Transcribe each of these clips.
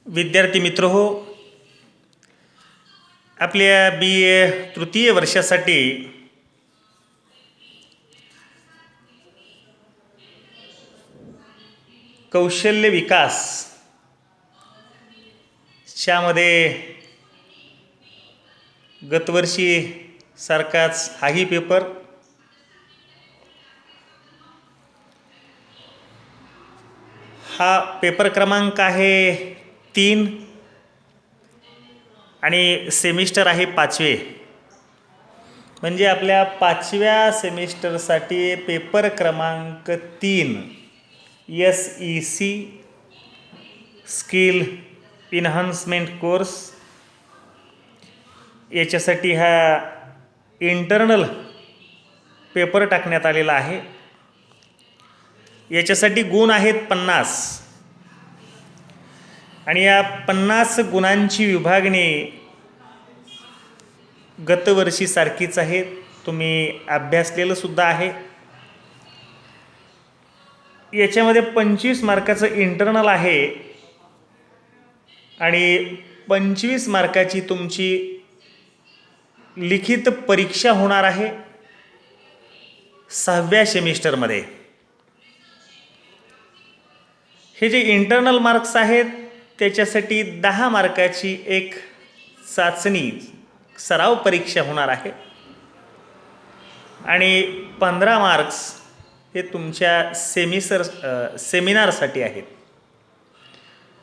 विद्यार्थी मित्र हो, आपल्या BA तृतीय वर्षासाठी कौशल्य विकास च्यामध्ये गतवर्षी सारखाच हाही पेपर हा पेपर क्रमांक आहे 3 आणि सेमिस्टर आहे 5वे. म्हणजे आपल्या 5व्या सेमिस्टरसाठी पेपर क्रमांक 3 SEC स्किल इन्हान्समेंट कोर्स याच्यासाठी हा इंटरनल पेपर टाकण्यात आलेला आहे. याच्यासाठी गुण आहेत 50 आणि या 50 गुणांची विभागणी गतवर्षी सारखीच आहे. तुम्ही अभ्यासलेलं सुद्धा आहे. याच्यामध्ये 25 मार्काचं इंटरनल आहे आणि 25 मार्काची तुमची लिखित परीक्षा होणार आहे 6व्या सेमिस्टरमध्ये. हे जे इंटरनल मार्क्स आहेत त्याच्यासाठी 10 मार्काची एक चाचणी सराव परीक्षा होणार आहे आणि 15 मार्क्स हे तुमच्या सेमिनारसाठी आहेत.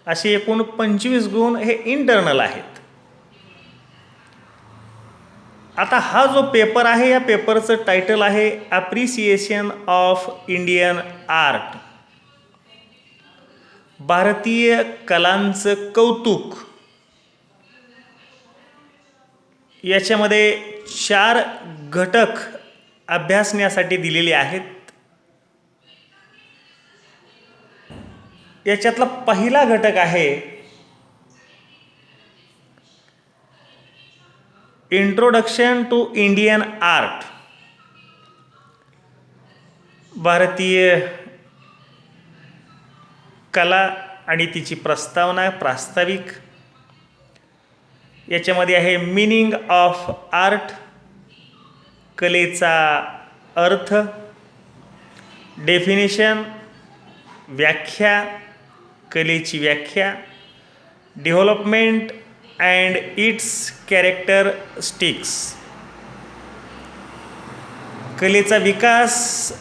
असे एकूण 25 गुण हे इंटरनल आहेत. आता हा जो पेपर आहे या पेपरचं टायटल आहे अप्रिसिएशन ऑफ इंडियन आर्ट, भारतीय कलांचं कौतुक. याच्यामध्ये 4 घटक अभ्यासण्यासाठी दिलेले आहेत. याच्यातला पहिला घटक आहे इंट्रोडक्शन टू इंडियन आर्ट, भारतीय कला आणि तिची प्रस्तावना प्रास्ताविक. याच्यामध्ये आहे मीनिंग ऑफ आर्ट, कलेचा अर्थ, डेफिनेशन व्याख्या, कलेची व्याख्या, डेव्हलपमेंट अँड इट्स कॅरेक्टरिस्टिक्स, कलेचा विकास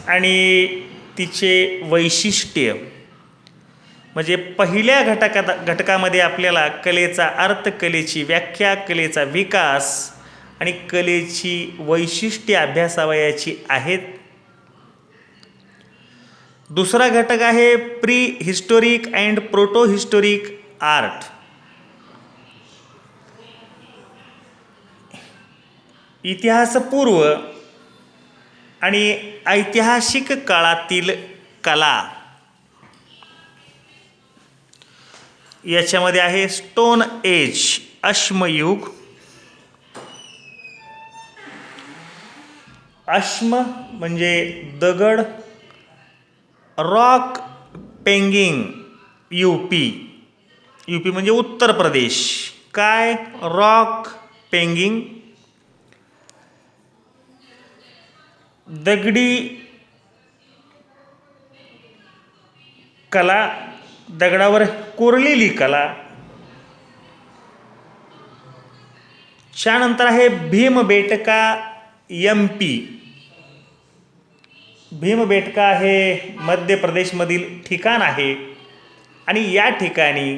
आणि तिचे वैशिष्ट्य. म्हणजे पहिल्या घटकामध्ये आपल्याला कलेचा अर्थ, कलेची व्याख्या, कलेचा विकास आणि कलेची वैशिष्ट्ये अभ्यासावयाची आहेत. दुसरा घटक आहे prehistoric and protohistoric art, इतिहासपूर्व आणि ऐतिहासिक काळातील कला. याच्यामध्ये आहे स्टोन एज, अश्मयुग. अश्म म्हणजे दगड, रॉक पेंगिंग, यूपी म्हणजे उत्तर प्रदेश. काय रॉक पेंगिंग, दगडी कला, दगडावर कोरलेली कला. त्यानंतर आहे भीमबेटका MP. भीमबेटका हे मध्य प्रदेशमधील ठिकाण आहे आणि या ठिकाणी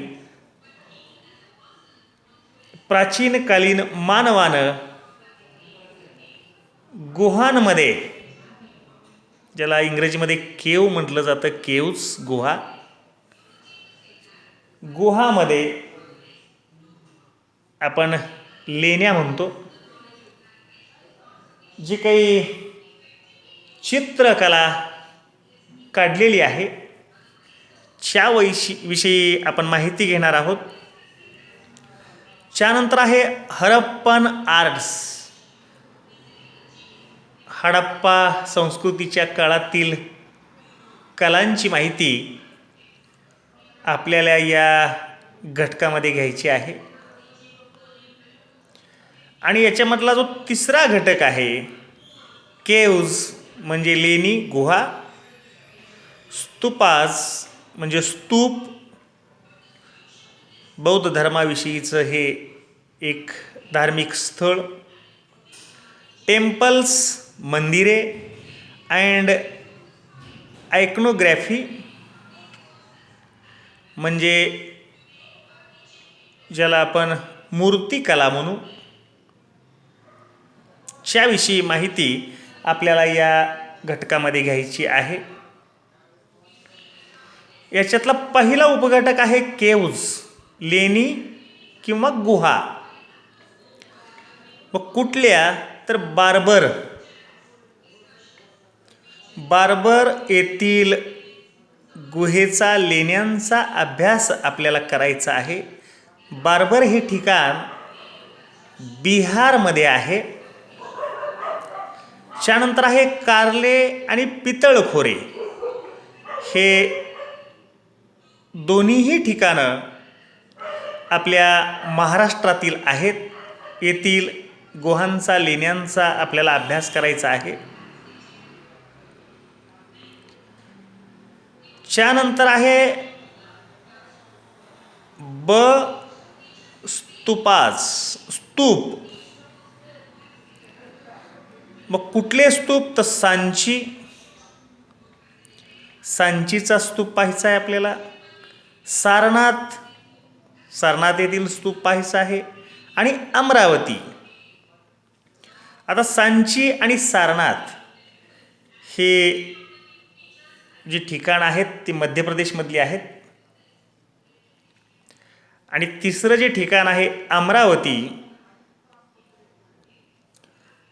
प्राचीनकालीन मानवानं गुहांमध्ये, ज्याला इंग्रजीमध्ये केव म्हटलं जातं, केव्स गुहा, गुहामध्ये आपण लेण्या म्हणतो, जी काही चित्रकला काढलेली आहे त्या विषयी आपण माहिती घेणार आहोत. त्यानंतर आहे हरप्पन आर्ट्स, हडप्पा संस्कृतीच्या काळातील कलांची माहिती आपल्याला या घटकामध्ये घ्यायची आहे. आणि याच्यामधला जो तिसरा घटक आहे केव्ज म्हणजे लेणी गुहा, स्तूपाज म्हणजे स्तूप, बौद्ध धर्माविषयीचं हे एक धार्मिक स्थळ, टेम्पल्स मंदिरे, अँड आयकनोग्राफी म्हणजे ज्याला आपण मूर्तिकला म्हणू, च्याविषयी माहिती आपल्याला या घटकामध्ये घ्यायची आहे. याच्यातला पहिला उपघटक आहे केव्ज, लेणी किंवा गुहा. मग कुठल्या तर बार्बर येथील गुहेचा लेण्यांचा अभ्यास आपल्याला करायचा आहे. बार्बर हे ठिकाण बिहारमध्ये आहे. त्यानंतर आहे कार्ले आणि पितळखोरे. हे दोन्हीही ठिकाणं आपल्या महाराष्ट्रातील आहेत. येथील गुहांचा लेण्यांचा आपल्याला अभ्यास करायचा आहे. त्यानंतर आहे स्तूप. मग कुठले स्तूप तर सांचीचा स्तूप पाहायचा आहे आपल्याला. सारनाथ येथील स्तूप पाहायचा आहे. आणि अमरावती. आता सांची आणि सारनाथ हे जी ठिकाण आहेत ती मध्य प्रदेशमधली आहेत. आणि तिसरं जे ठिकाण आहे अमरावती,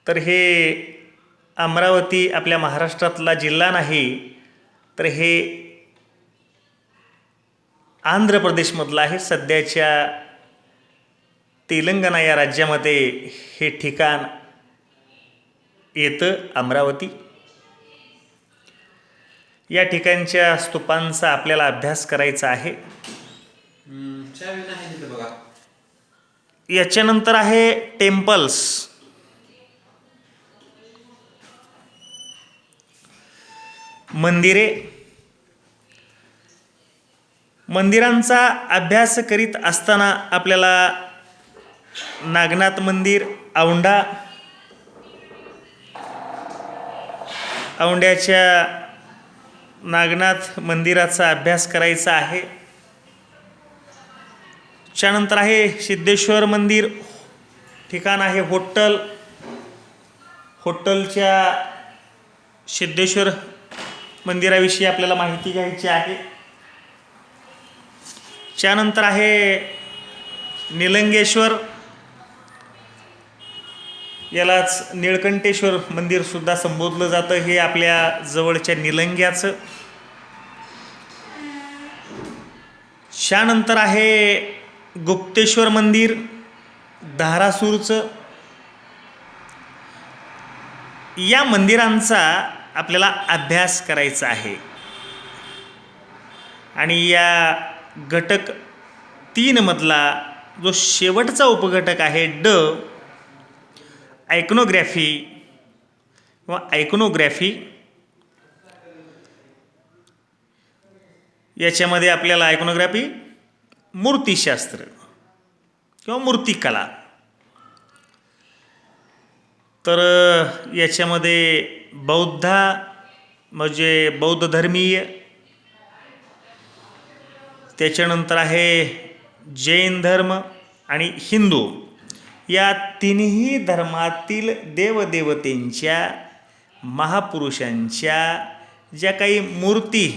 तर हे अमरावती आपल्या महाराष्ट्रातला जिल्हा नाही, तर हे आंध्र प्रदेशमधलं आहे. सध्याच्या तेलंगणा या राज्यामध्ये हे ठिकाण येतं अमरावती. या ठिकाणच्या स्तूपांचा आपल्याला अभ्यास करायचा आहे. याच्यानंतर आहे टेम्पल्स. मंदिरांचा अभ्यास करीत असताना आपल्याला नागनाथ मंदिर, औंड्याच्या नागनाथ मंदिराचा अभ्यास करायचा आहे. त्यानंतर आहे सिद्धेश्वर मंदिर, ठिकाण आहे होट्टलच्या सिद्धेश्वर मंदिराविषयी आपल्याला माहिती घ्यायची आहे. त्यानंतर आहे निलंगेश्वर, यालाच निळकंठेश्वर मंदिर सुद्धा संबोधलं जातं. हे आपल्या जवळच्या निलंग्याचं. त्यानंतर आहे गुप्तेश्वर मंदिर, धारासूरचं. या मंदिरांचा आपल्याला अभ्यास करायचा आहे. आणि या घटक 3 मधला जो शेवटचा उपघटक आहे आयकनोग्राफी, याच्यामध्ये आपल्याला आयकनोग्राफी मूर्तिशास्त्र किंवा मूर्तिकला, तर याच्यामध्ये बौद्ध धर्मीय, त्याच्यानंतर आहे जैन धर्म आणि हिंदू, या तिन्ही धर्मातील देवदेवतेंच्या, महापुरुषांच्या ज्या काही मूर्ती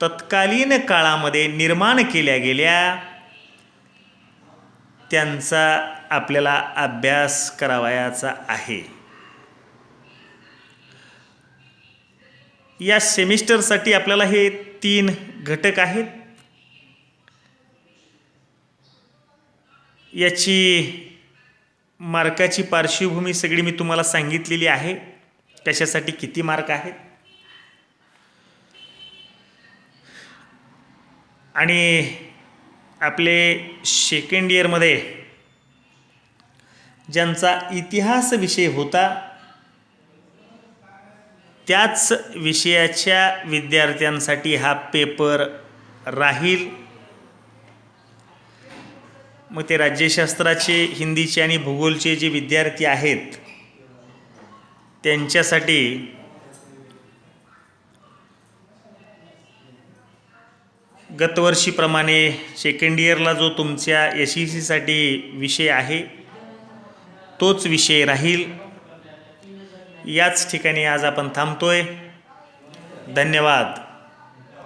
तत्कालीन काळामध्ये निर्माण केल्या गेल्या, त्यांचा आपल्याला अभ्यास करावयाचा आहे. या सेमिस्टरसाठी आपल्याला हे 3 घटक आहेत. याची मार्काची पार्श्वभूमी सगळी मी तुम्हाला सांगितलेली आहे, कशासाठी किती मार्क आहेत. आणि आपले सेकंड इयरमध्ये ज्यांचा इतिहास विषय होता त्याच विषयाच्या विद्यार्थ्यांसाठी हा पेपर राहील. मग ते राज्यशास्त्राचे, हिंदीचे आणि भूगोलचे जे विद्यार्थी आहेत त्यांच्यासाठी गतवर्षीप्रमाणे सेकंड इयरला जो तुमच्या SECसाठी विषय आहे तोच विषय राहील. याच ठिकाणी आज आपण थांबतोय. धन्यवाद.